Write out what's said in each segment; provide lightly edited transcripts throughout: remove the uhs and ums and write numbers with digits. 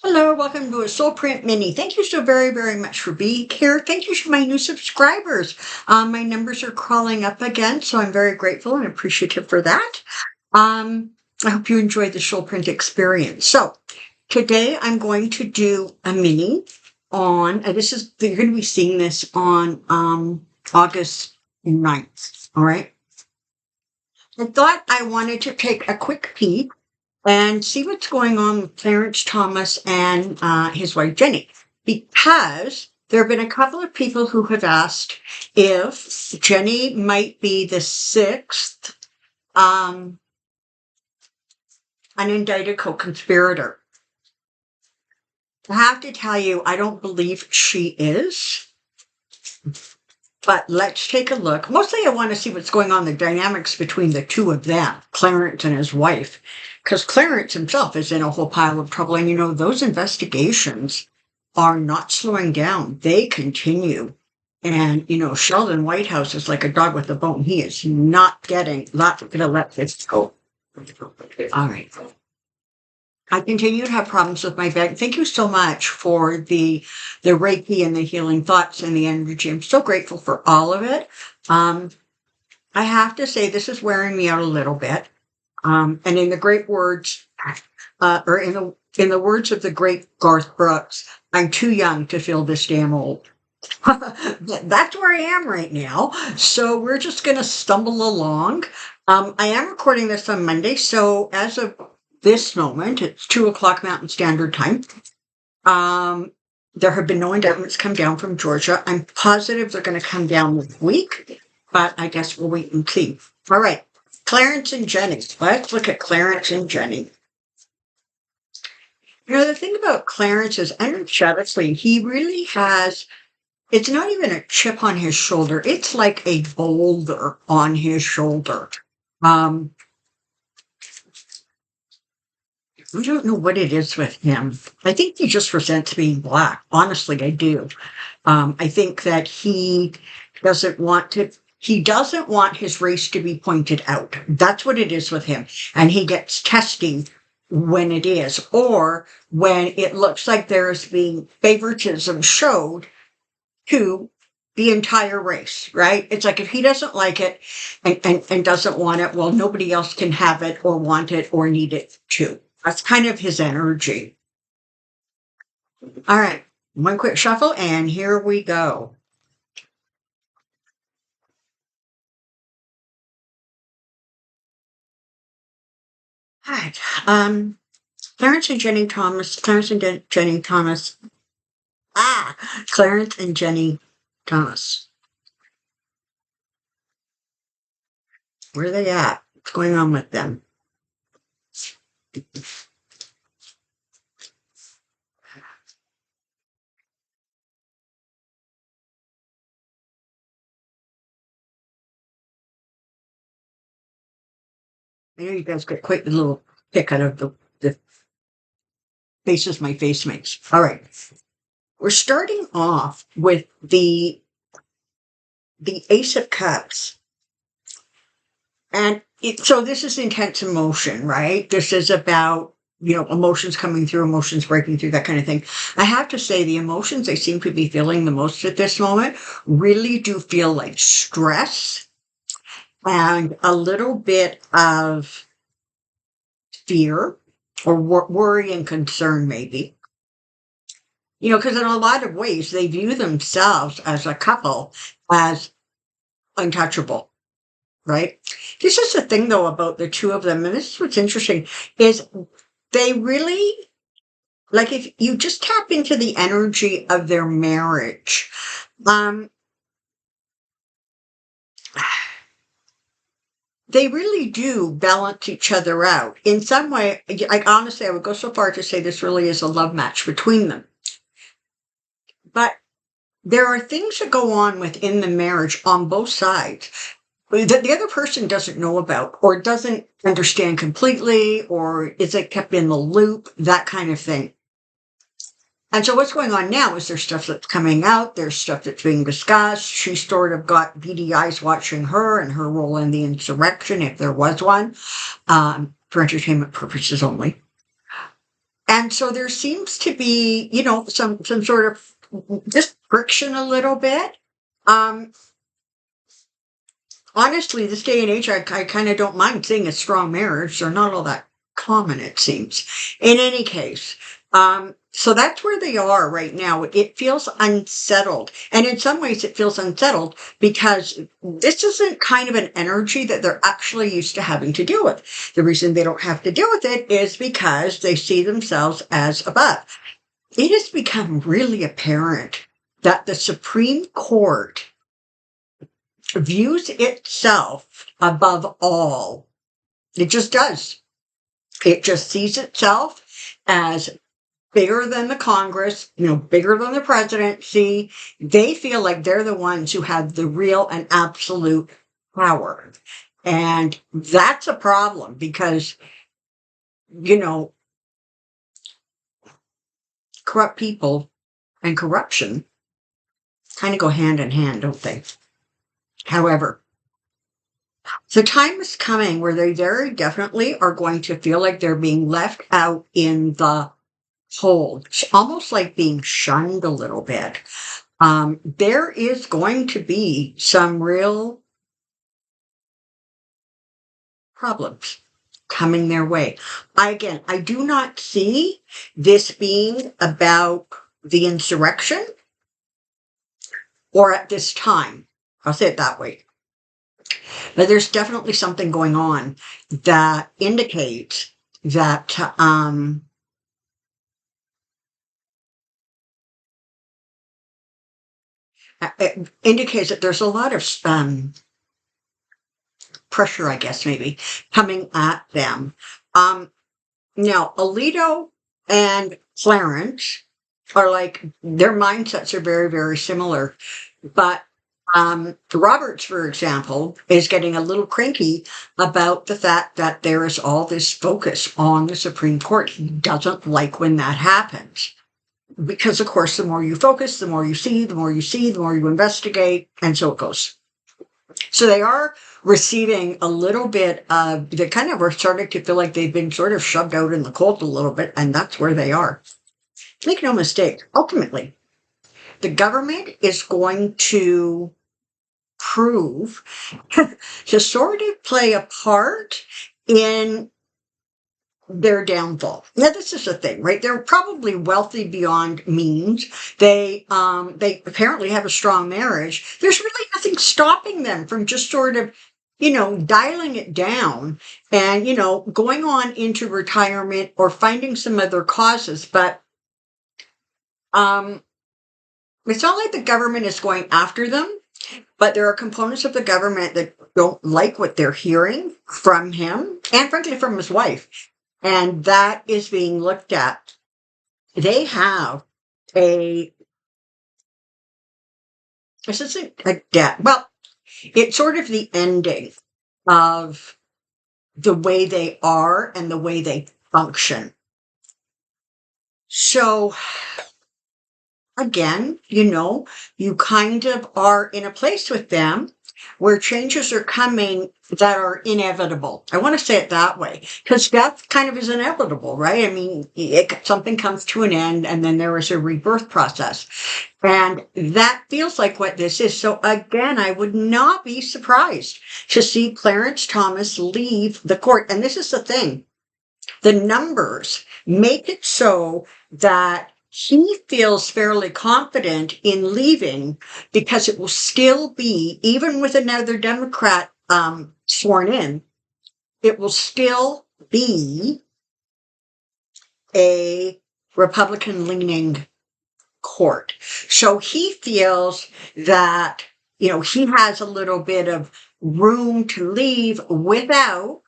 Hello, welcome to a Soulprint Mini. Thank you so very, very much for being here. Thank you to my new subscribers. My numbers are crawling up again, so I'm very grateful and appreciative for that. I hope you enjoyed the Soulprint experience. So today I'm going to do a mini on, you're going to be seeing this on August 9th, all right? I thought I wanted to take a quick peek and see what's going on with Clarence Thomas and his wife Jenny, because there have been a couple of people who have asked if Jenny might be the sixth unindicted co-conspirator. I have to tell you, I don't believe she is. But let's take a look. Mostly I want to see what's going on, the dynamics between the two of them, Clarence and his wife, because Clarence himself is in a whole pile of trouble. And, those investigations are not slowing down. They continue. And, Sheldon Whitehouse is like a dog with a bone. He is not going to let this go. All right. I continue to have problems with my back. Thank you so much for the Reiki and the healing thoughts and the energy. I'm so grateful for all of it. I have to say this is wearing me out a little bit. And in the great words, or in the words of the great Garth Brooks, I'm too young to feel this damn old. That's where I am right now. So we're just going to stumble along. I am recording this on Monday. So as of this moment, it's 2:00 Mountain Standard Time. There have been no indictments come down from Georgia. I'm positive they're going to come down this week, but I guess we'll wait and see. All right, Clarence and Jenny. Let's look at Clarence and Jenny. The thing about Clarence is energetically, he really has, it's not even a chip on his shoulder. It's like a boulder on his shoulder. I don't know what it is with him. I think he just resents being Black. Honestly, I do. I think that he doesn't want his race to be pointed out. That's what it is with him. And he gets testy when it is, or when it looks like there's being favoritism showed to the entire race, right? It's like if he doesn't like it and doesn't want it, well, nobody else can have it or want it or need it too. That's kind of his energy. All right, one quick shuffle, and here we go. All right, Clarence and Jenny Thomas. Clarence and Jenny Thomas. Clarence and Jenny Thomas. Where are they at? What's going on with them? I know you guys get quite a little kick out of the faces my face makes. All right. We're starting off with the Ace of Cups. And so this is intense emotion, right? This is about, emotions coming through, emotions breaking through, that kind of thing. I have to say the emotions I seem to be feeling the most at this moment really do feel like stress and a little bit of fear or worry and concern, maybe. Because in a lot of ways, they view themselves as a couple as untouchable, right? This is the thing, though, about the two of them, and this is what's interesting, is they really, like, if you just tap into the energy of their marriage, they really do balance each other out. In some way, honestly, I would go so far to say this really is a love match between them. But there are things that go on within the marriage on both sides that the other person doesn't know about or doesn't understand completely or isn't kept in the loop, that kind of thing. And so what's going on now is there's stuff that's coming out, there's stuff that's being discussed. She sort of got beady eyes watching her and her role in the insurrection, if there was one, for entertainment purposes only. And so there seems to be, some sort of just friction a little bit. Um, Honestly, this day and age, I kind of don't mind seeing a strong marriage. They're not all that common, it seems. In any case, so that's where they are right now. It feels unsettled. And in some ways, it feels unsettled because this isn't kind of an energy that they're actually used to having to deal with. The reason they don't have to deal with it is because they see themselves as above. It has become really apparent that the Supreme Court views itself above all. It just does. It just sees itself as bigger than the Congress, bigger than the presidency. They feel like they're the ones who have the real and absolute power. And that's a problem because, corrupt people and corruption kind of go hand in hand, don't they? However, the time is coming where they very definitely are going to feel like they're being left out in the cold. It's almost like being shunned a little bit. There is going to be some real problems coming their way. I do not see this being about the insurrection or at this time. I'll say it that way. But there's definitely something going on that indicates that it indicates that there's a lot of pressure, I guess, maybe coming at them. Now, Alito and Clarence are like, their mindsets are very, very similar. But Roberts, for example, is getting a little cranky about the fact that there is all this focus on the Supreme Court. He doesn't like when that happens. Because, of course, the more you focus, the more you see, the more you see, the more you investigate, and so it goes. So they are receiving a little bit of, they kind of are starting to feel like they've been sort of shoved out in the cold a little bit, and that's where they are. Make no mistake, ultimately, the government is going to prove to sort of play a part in their downfall. Now, this is the thing, right? They're probably wealthy beyond means. They apparently have a strong marriage. There's really nothing stopping them from just sort of, dialing it down and, going on into retirement or finding some other causes. But it's not like the government is going after them, but there are components of the government that don't like what they're hearing from him and frankly from his wife. And that is being looked at. They have this isn't a debt. Well, it's sort of the ending of the way they are and the way they function. So again, you kind of are in a place with them where changes are coming that are inevitable. I want to say it that way because death kind of is inevitable, right? I mean, something comes to an end and then there is a rebirth process. And that feels like what this is. So again, I would not be surprised to see Clarence Thomas leave the court. And this is the thing. The numbers make it so that he feels fairly confident in leaving because it will still be, even with another Democrat sworn in, it will still be a Republican-leaning court. So he feels that, he has a little bit of room to leave without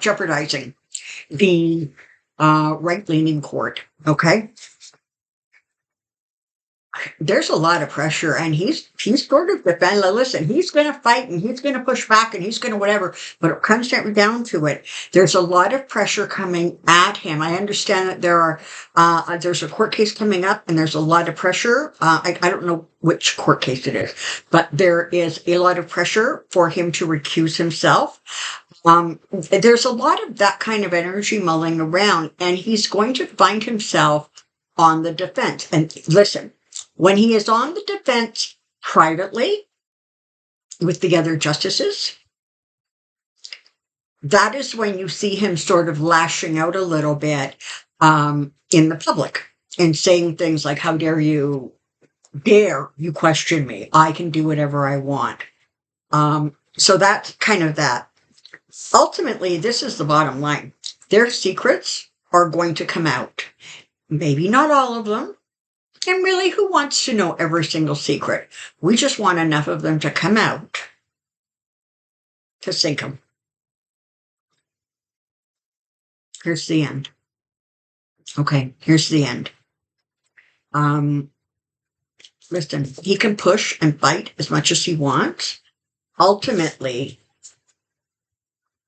jeopardizing the right-leaning court. Okay. there's a lot of pressure, and he's sort of defending. Listen, he's going to fight and he's going to push back and he's going to whatever. But it comes down to it. There's a lot of pressure coming at him. I understand that there's a court case coming up, and there's a lot of pressure. I don't know which court case it is, but there is a lot of pressure for him to recuse himself. There's a lot of that kind of energy mulling around, and he's going to find himself on the defense. And listen, when he is on the defense privately with the other justices, that is when you see him sort of lashing out a little bit in the public and saying things like, how dare you question me? I can do whatever I want. So that's kind of that. Ultimately, this is the bottom line. Their secrets are going to come out. Maybe not all of them. And really, who wants to know every single secret? We just want enough of them to come out to sink them. Here's the end. Okay, here's the end. Listen, he can push and fight as much as he wants. Ultimately,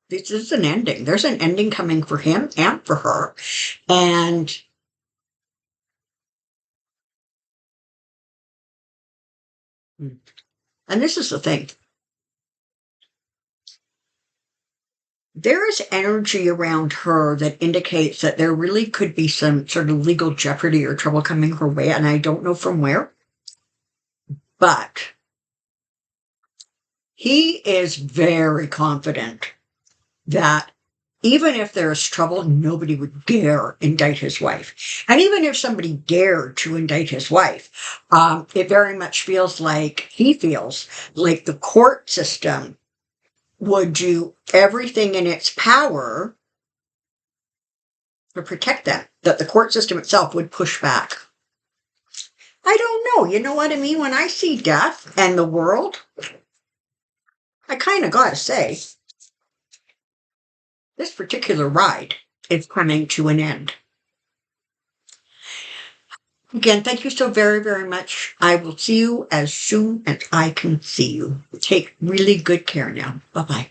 this is an ending. There's an ending coming for him and for her. And this is the thing. There is energy around her that indicates that there really could be some sort of legal jeopardy or trouble coming her way, and I don't know from where. But he is very confident that even if there's trouble, nobody would dare indict his wife. And even if somebody dared to indict his wife, it very much feels like the court system would do everything in its power to protect them, that the court system itself would push back. I don't know. You know what I mean? When I see death and the world, I kind of got to say, this particular ride is coming to an end. Again, thank you so very, very much. I will see you as soon as I can see you. Take really good care now. Bye-bye.